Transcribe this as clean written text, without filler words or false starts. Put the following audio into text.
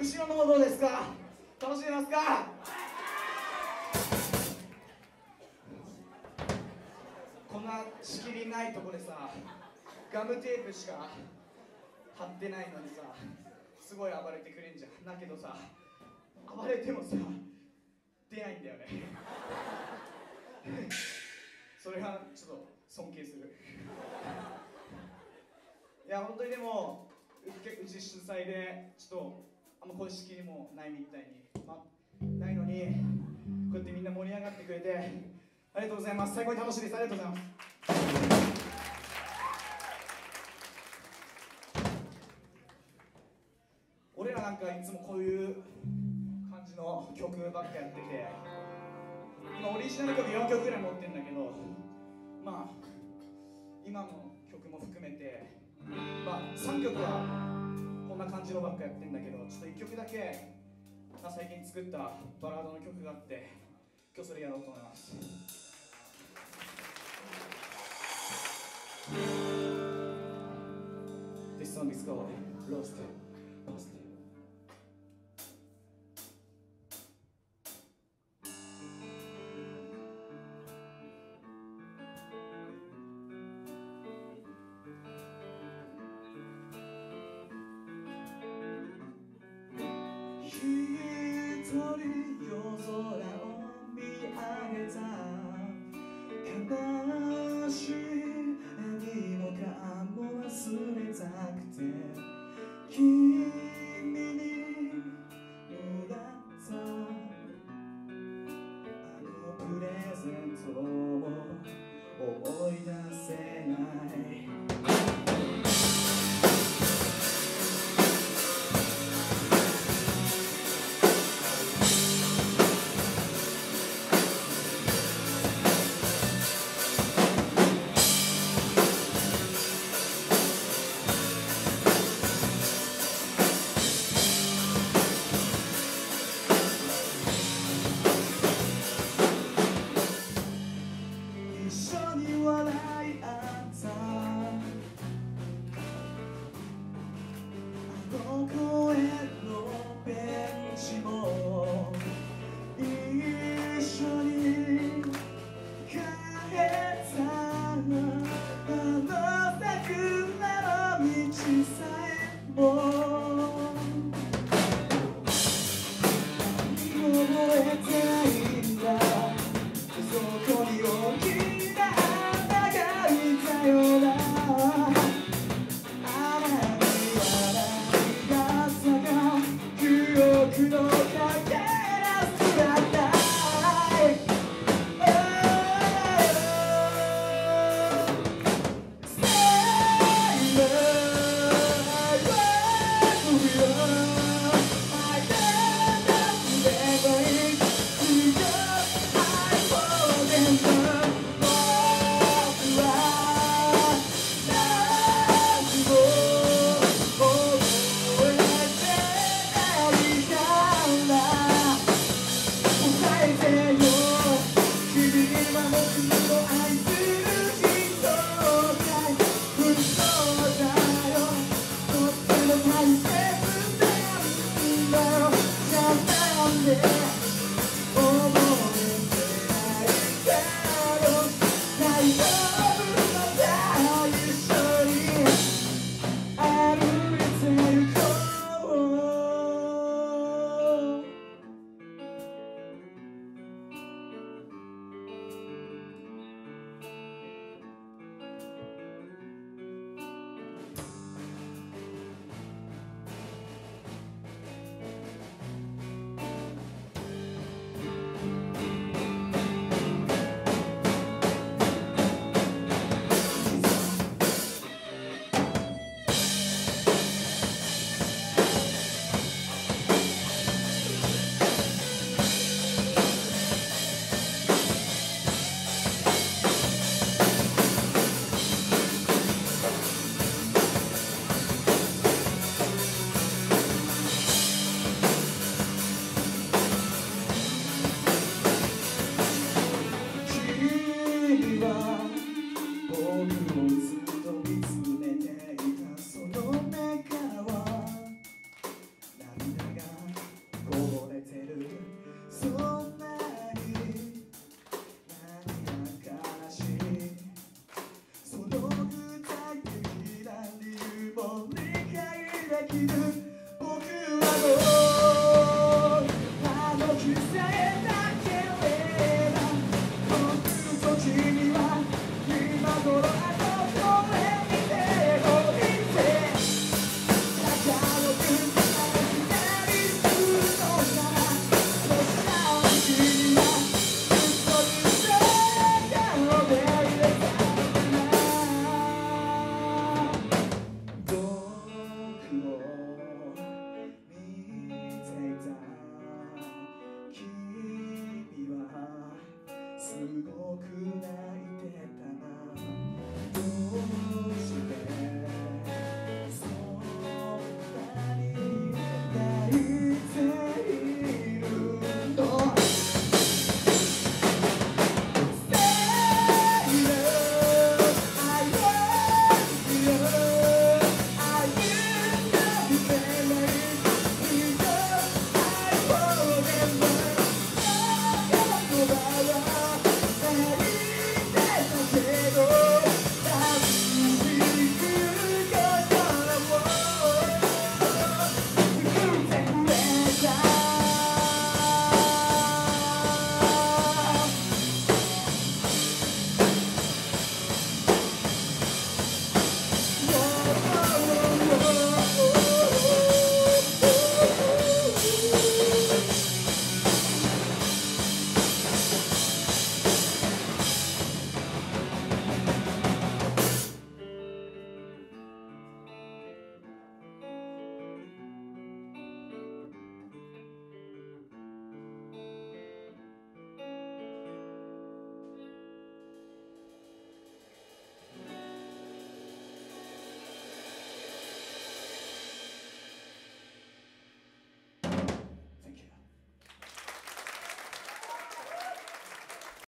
後ろの方どうですか？楽しんでますか？こんな仕切りないとこでさ、ガムテープしか貼ってないのにさ、すごい暴れてくれんじゃん。だけどさ、暴れてもさ、出ないんだよね。それはちょっと尊敬する。いや、本当にでも、うち主催で、ちょっとあんまこういう仕切りもないみたいに、ないのに、こうやってみんな盛り上がってくれて、ありがとうございます。最高に楽しいです。ありがとうございます。俺らなんかいつもこういう感じの曲ばっかやってて、今オリジナル曲4曲ぐらい持ってるんだけど、まあ今の曲も含めて、まあ3曲はこんな感じのばっかやってるんだけど、ちょっと1曲だけ、最近作ったバラードの曲があって、今日それやろうと思います。This song is called Lost Past.一人夜空を見上げた悲しい何もかも忘れたくて君にもらったあのプレゼントを思い出せないのかけらすらないできる